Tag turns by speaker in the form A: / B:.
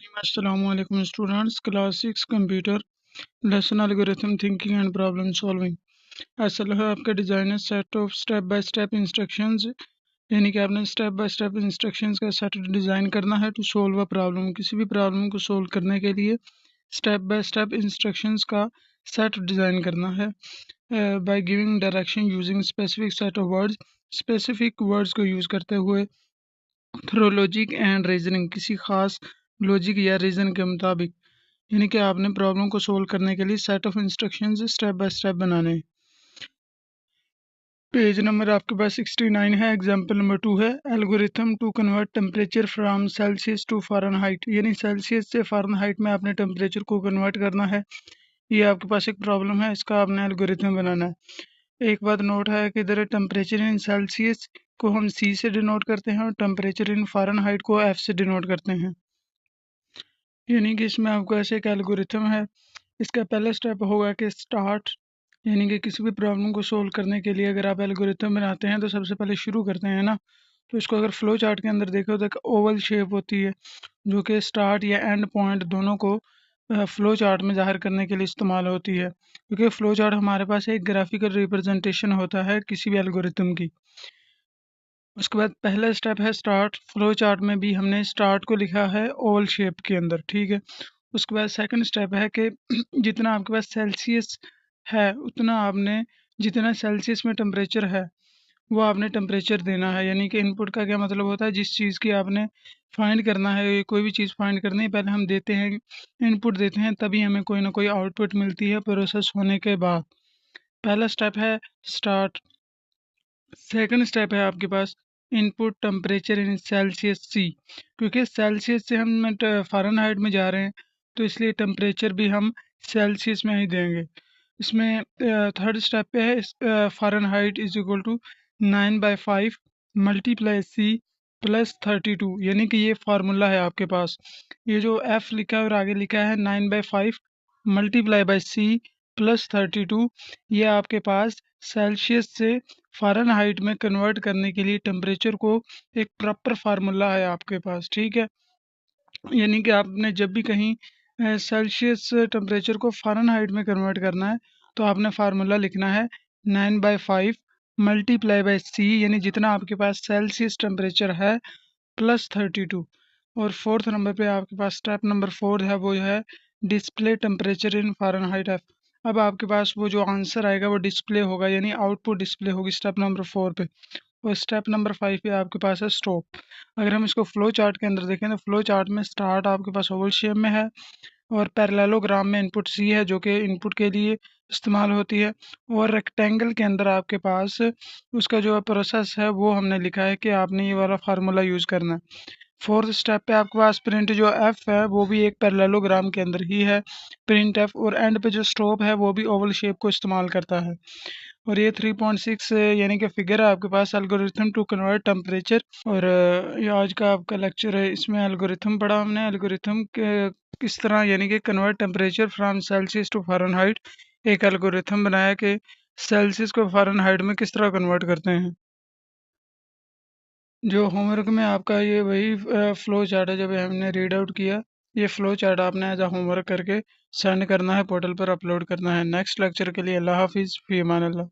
A: Assalamualaikum students, class 6 computer lesson algorithm thinking and problem solving। असल है आपका designer set of step by step instructions, यानी कि आपने स्टेप बाय स्टेप इंस्ट्रक्शंस का सेट डिज़ाइन करना है टू सोल्व अ प्रॉब्लम। किसी भी प्रॉब्लम को सोल्व करने के लिए स्टेप बाय स्टेप इंस्ट्रक्शंस का सेट डिज़ाइन करना है by giving direction using specific set of words, specific words को यूज़ करते हुए थ्रू लॉजिक एंड रीजनिंग, किसी खास लॉजिक या रीजन के मुताबिक, यानी कि आपने प्रॉब्लम को सोल्व करने के लिए set of instructions step by step बनाने। पेज नंबर आपके पास 69 है। एग्जांपल नंबर 2 है algorithm to convert temperature from Celsius to Fahrenheit, यानी सेल्सियस से फ़ारेनहाइट में आपने टेम्परेचर को कन्वर्ट करना है। ये आपके पास एक प्रॉब्लम है, इसका आपने एल्गोरिथम बनाना है। एक बात नोट है कि इधर टेम्परेचर इन सेल्सियस को हम C से डिनोट करते हैं और टेम्परेचर इन फ़ारेनहाइट को F से डिनोट करते हैं। यानी कि इसमें आपको ऐसे एक एल्गोरिथम है। इसका पहला स्टेप होगा कि स्टार्ट, यानी कि किसी भी प्रॉब्लम को सोल्व करने के लिए अगर आप एल्गोरिथम बनाते हैं तो सबसे पहले शुरू करते हैं ना, तो इसको अगर फ्लो चार्ट के अंदर देखो तो एक ओवल शेप होती है जो कि स्टार्ट या एंड पॉइंट दोनों को फ्लो चार्ट में ज़ाहिर करने के लिए इस्तेमाल होती है, क्योंकि फ्लो चार्ट हमारे पास एक ग्राफिकल रिप्रेजेंटेशन होता है किसी भी एल्गोरिथम की। उसके बाद पहला स्टेप है स्टार्ट। फ्लो चार्ट में भी हमने स्टार्ट को लिखा है ओवल शेप के अंदर, ठीक है। उसके बाद सेकंड स्टेप है कि जितना आपके पास सेल्सियस है उतना आपने, जितना सेल्सियस में टेम्परेचर है वो आपने टेम्परेचर देना है। यानी कि इनपुट का क्या मतलब होता है, जिस चीज़ की आपने फाइंड करना है, कोई भी चीज़ फाइंड करनी है पहले हम देते हैं, इनपुट देते हैं, तभी हमें कोई ना कोई आउटपुट मिलती है प्रोसेस होने के बाद। पहला स्टेप है स्टार्ट। सेकंड स्टेप है आपके पास input temperature in Celsius C, क्योंकि सेल्सियस से हम फ़ारेनहाइट में जा रहे हैं तो इसलिए टेम्परेचर भी हम सेल्सियस में ही देंगे। इसमें थर्ड स्टेप पे है Fahrenheit is equal to 9/5 multiply C plus 32, यानी कि ये फार्मूला है आपके पास। ये जो एफ लिखा है और आगे लिखा है 9/5 मल्टीप्लाई बाई सी प्लस 32, ये आपके पास सेल्सियस से फ़ारेनहाइट में कन्वर्ट करने के लिए टेम्परेचर को एक प्रॉपर फार्मूला है आपके पास, ठीक है। यानी कि आपने जब भी कहीं सेल्सियस टेम्परेचर को फ़ारेनहाइट में कन्वर्ट करना है तो आपने फार्मूला लिखना है 9/5 मल्टीप्लाई बाई सी, यानी जितना आपके पास सेल्सियस टेम्परेचर है प्लस 32। और फोर्थ नंबर पे आपके पास स्टेप नंबर 4 है, वो है display temperature in Fahrenheit F. अब आपके पास वो जो आंसर आएगा वो डिस्प्ले होगा, यानी आउटपुट डिस्प्ले होगी स्टेप नंबर 4 पे। और स्टेप नंबर 5 पे आपके पास है स्टॉप। अगर हम इसको फ्लो चार्ट के अंदर देखें तो फ्लो चार्ट में स्टार्ट आपके पास ओवल शेप में है और पैरेललोग्राम में इनपुट सी है जो कि इनपुट के लिए इस्तेमाल होती है, और रेक्टेंगल के अंदर आपके पास उसका जो प्रोसेस है वो हमने लिखा है कि आपने ये वाला फार्मूला यूज़ करना है। फोर्थ स्टेप पे आपके पास प्रिंट जो एफ है वो भी एक पैरेललोग्राम के अंदर ही है, प्रिंट एफ। और एंड पे जो स्टॉप है वो भी ओवल शेप को इस्तेमाल करता है। और ये 3.6 यानी कि फिगर है आपके पास एल्गोरिथम टू कन्वर्ट टेम्परेचर। और ये आज का आपका लेक्चर है, इसमें एल्गोरिथम पढ़ा हमने, एल्गोरिथम के किस तरह यानी कि convert temperature from Celsius to Fahrenheit, एक एल्गोरिथम बनाया कि सेल्सियस को फ़ारेनहाइट में किस तरह कन्वर्ट करते हैं। जो होमवर्क में आपका ये वही फ्लो चार्ट है, जब हमने रीड आउट किया ये फ्लो चार्ट आपने एज आ होमवर्क करके सेंड करना है, पोर्टल पर अपलोड करना है। नेक्स्ट लेक्चर के लिए अल्लाह हाफिज़, फ़ी अमान अल्लाह।